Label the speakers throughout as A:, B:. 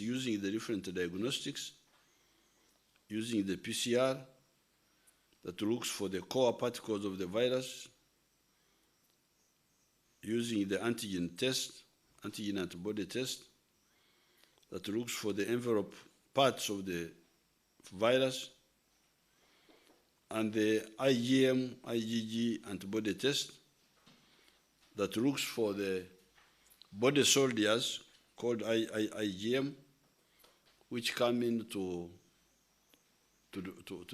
A: is using the different diagnostics, using the PCR that looks for the core particles of the virus, using the antigen test, antigen antibody test, that looks for the envelope parts of the virus, and the IgM, IgG antibody test that looks for the body soldiers called IgM, which come in to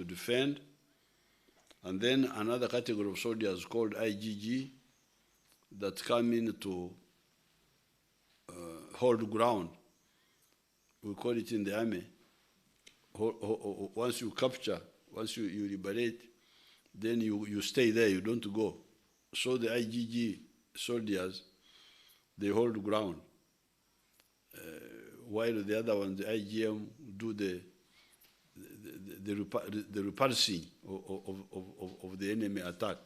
A: defend, and then another category of soldiers called IgG that come in to hold ground. We call it in the army. Once you capture, once you liberate, then you stay there, you don't go. So the IgG soldiers, they hold ground, while the other ones, the IgM, do the repulsing of the enemy attack.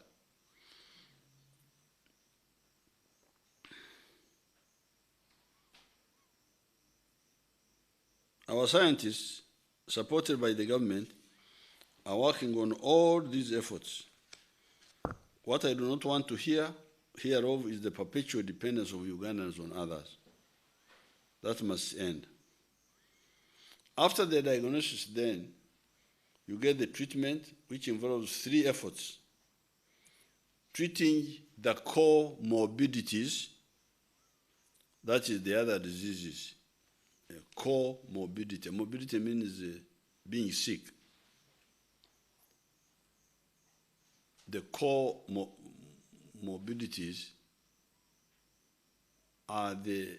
A: Our scientists, supported by the government, are working on all these efforts. What I do not want to hear of is the perpetual dependence of Ugandans on others. That must end. After the diagnosis, then, you get the treatment, which involves 3 efforts. Treating the core morbidities, that is the other diseases. Core morbidity. Morbidity means being sick. The core morbidities are the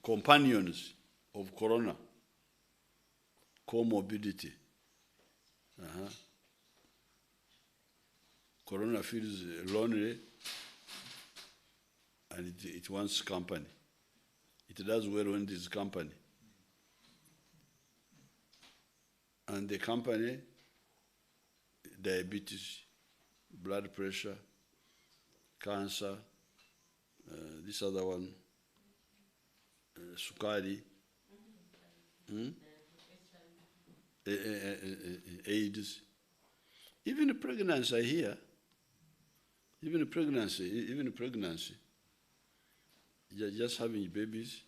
A: companions of corona. Comorbidity. Corona feels lonely and it wants company. It does well when it is company. And the company, diabetes, blood pressure, cancer, this other one, sukari, AIDS, even pregnancy, I hear, even pregnancy, just having babies.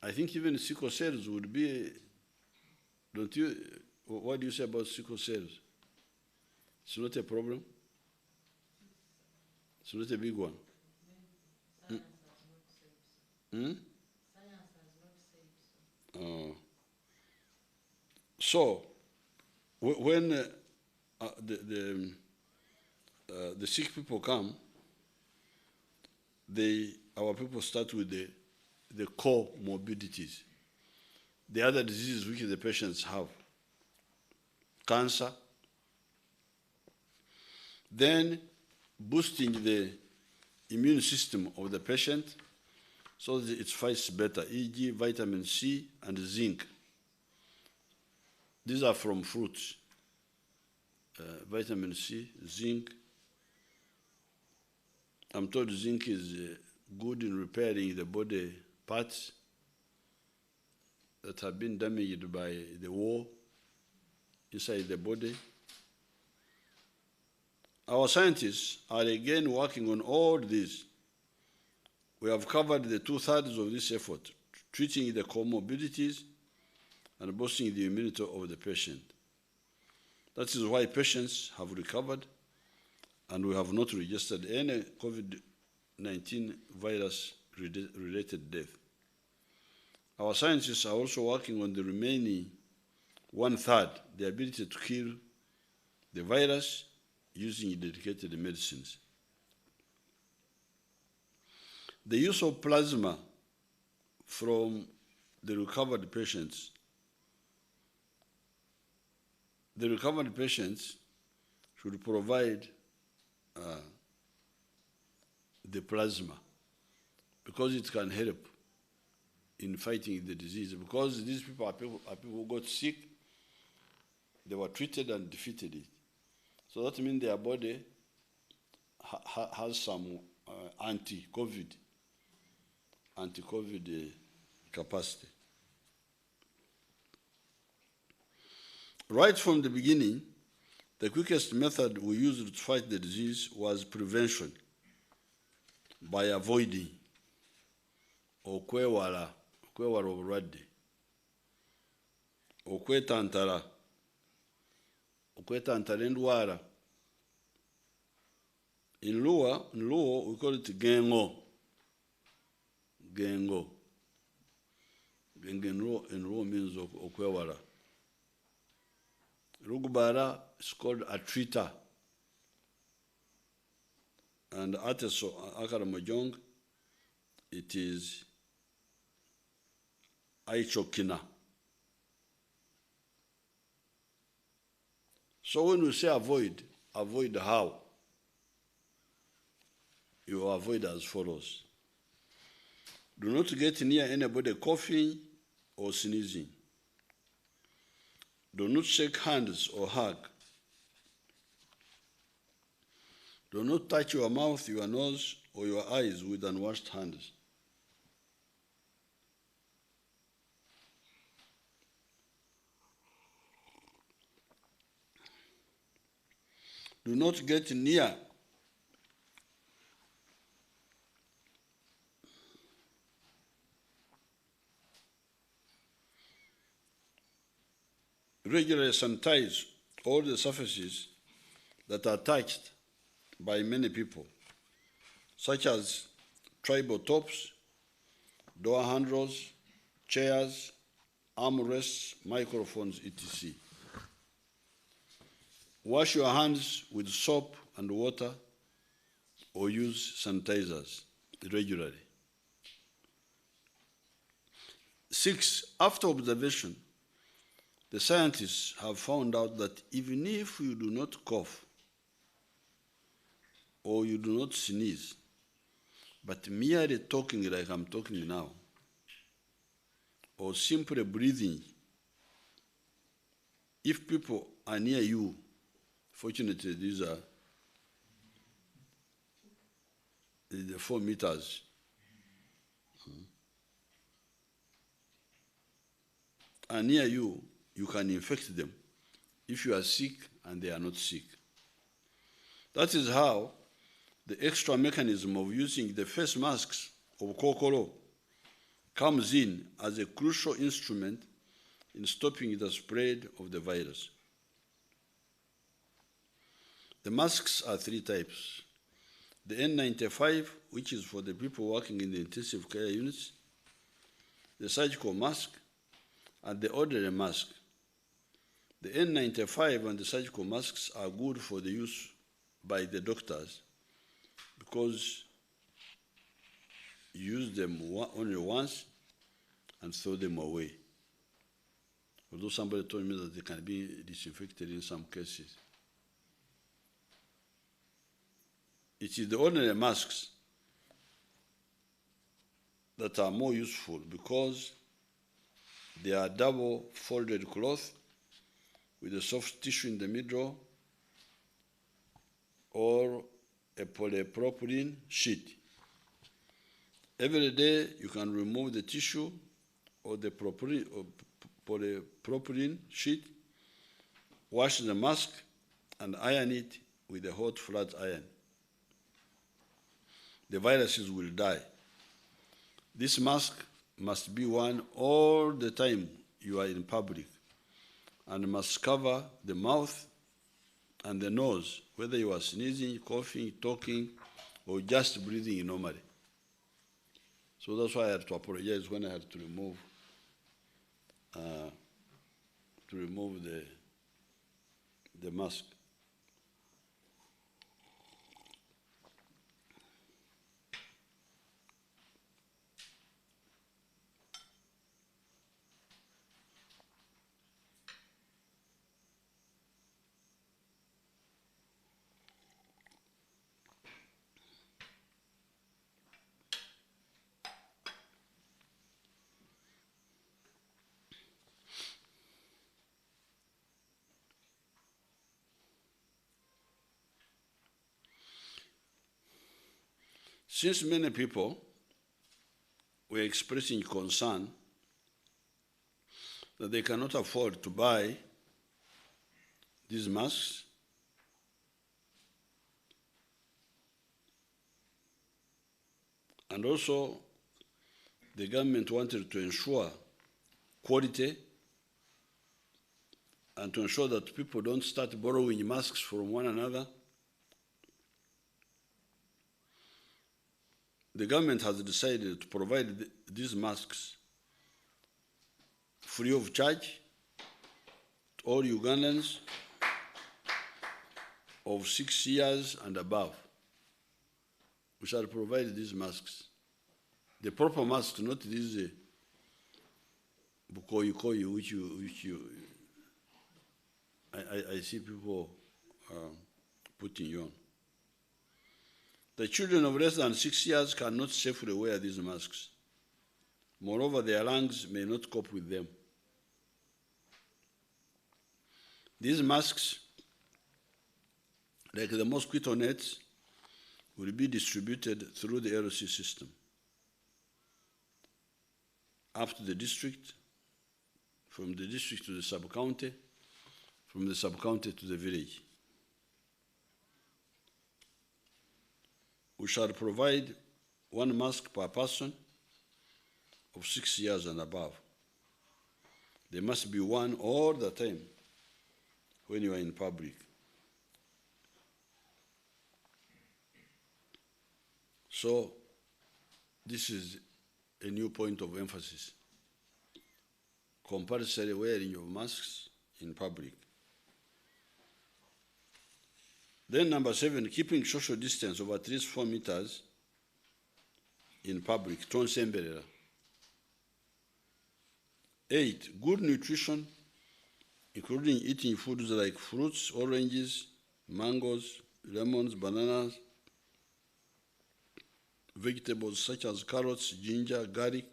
A: I think even sickle cells would be, don't you, what do you say about sickle cells? It's not a problem? It's not a big one? So, when the sick people come, our people start with the core morbidities. The other diseases which the patients have. Cancer. Then boosting the immune system of the patient so that it fights better, e.g. vitamin C and zinc. These are from fruits. Vitamin C, zinc. I'm told zinc is good in repairing the body parts that have been damaged by the war inside the body. Our scientists are again working on all these. We have covered the 2/3 of this effort, treating the comorbidities and boosting the immunity of the patient. That is why patients have recovered and we have not registered any COVID-19 virus-related death. Our scientists are also working on the remaining 1/3, the ability to kill the virus using dedicated medicines. The use of plasma from the recovered patients. The recovered patients should provide the plasma because it can help in fighting the disease. Because these people are people who got sick, they were treated and defeated it. So that means their body has some anti-COVID capacity. Right from the beginning, the quickest method we used to fight the disease was prevention by avoiding okwewala obulwadde, okwetantala endwala. In Luo, we call it gengo. Gengo in Luo means okwewala. Rugbara is called a trita. And Ateso, Akaramojong, it is Aichokina. So when we say avoid how? You avoid as follows. Do not get near anybody coughing or sneezing. Do not shake hands or hug. Do not touch your mouth, your nose, or your eyes with unwashed hands. Do not get near regularly sanitize all the surfaces that are touched by many people, such as tribal tops, door handles, chairs, armrests, microphones, etc. Wash your hands with soap and water or use sanitizers regularly. 6, after observation, the scientists have found out that even if you do not cough or you do not sneeze, but merely talking like I'm talking now, or simply breathing, if people are near you, fortunately these are the 4 meters, are near you, you can infect them if you are sick and they are not sick. That is how the extra mechanism of using the face masks of Kokoro comes in as a crucial instrument in stopping the spread of the virus. The masks are 3 types. The N95, which is for the people working in the intensive care units, the surgical mask, and the ordinary mask. The N95 and the surgical masks are good for the use by the doctors because you use them only once and throw them away. Although somebody told me that they can be disinfected in some cases. It is the ordinary masks that are more useful because they are double folded cloth with a soft tissue in the middle or a polypropylene sheet. Every day you can remove the tissue or the polypropylene sheet, wash the mask, and iron it with a hot flat iron. The viruses will die. This mask must be worn all the time you are in public and must cover the mouth and the nose, whether you are sneezing, coughing, talking, or just breathing normally. So that's why I had to apologize when I had to remove the mask. Since many people were expressing concern that they cannot afford to buy these masks. And also, the government wanted to ensure quality and to ensure that people don't start borrowing masks from one another. The government has decided to provide these masks free of charge to all Ugandans of 6 years and above. We shall provide these masks. The proper masks, not these bukoyi, which I see people putting on. The children of less than 6 years cannot safely wear these masks. Moreover, their lungs may not cope with them. These masks, like the mosquito nets, will be distributed through the LC system up to the district, from the district to the sub-county, from the sub-county to the village. We shall provide 1 mask per person of 6 years and above. There must be one all the time when you are in public. So this is a new point of emphasis: compulsory wearing of masks in public. Then number 7, keeping social distance of at least 4 meters in public. 8, good nutrition, including eating foods like fruits, oranges, mangoes, lemons, bananas, vegetables such as carrots, ginger, garlic,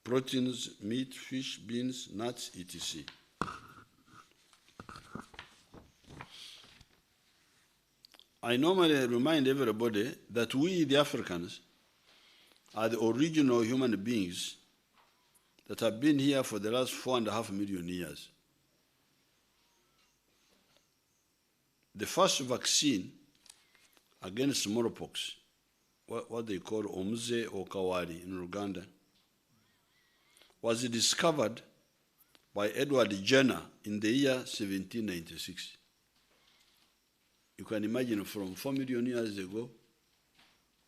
A: proteins, meat, fish, beans, nuts, etc. I normally remind everybody that we, the Africans, are the original human beings that have been here for the last 4.5 million years. The first vaccine against smallpox, what they call Omuze or Kawari in Uganda, was discovered by Edward Jenner in the year 1796. You can imagine, from 4 million years ago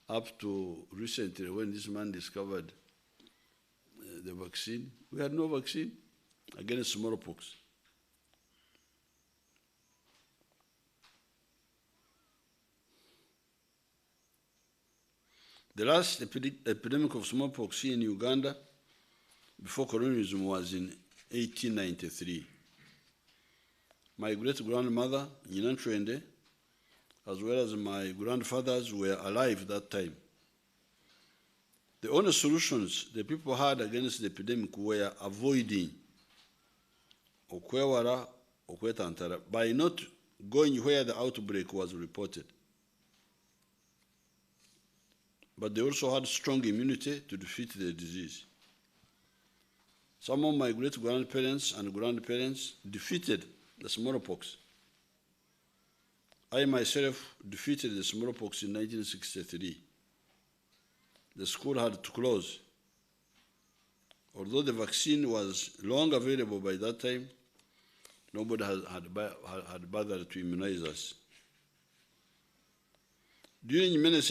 A: up to recently, when this man discovered the vaccine, we had no vaccine against smallpox. The last epidemic of smallpox here in Uganda before colonialism was in 1893. My great-grandmother, Nyina Twende, as well as my grandfathers, were alive at that time. The only solutions the people had against the epidemic were avoiding okwewara, okwetantara, by not going where the outbreak was reported. But they also had strong immunity to defeat the disease. Some of my great-grandparents and grandparents defeated the smallpox. I myself defeated the smallpox in 1963. The school had to close. Although the vaccine was long available by that time, nobody had bothered to immunize us. During many centuries,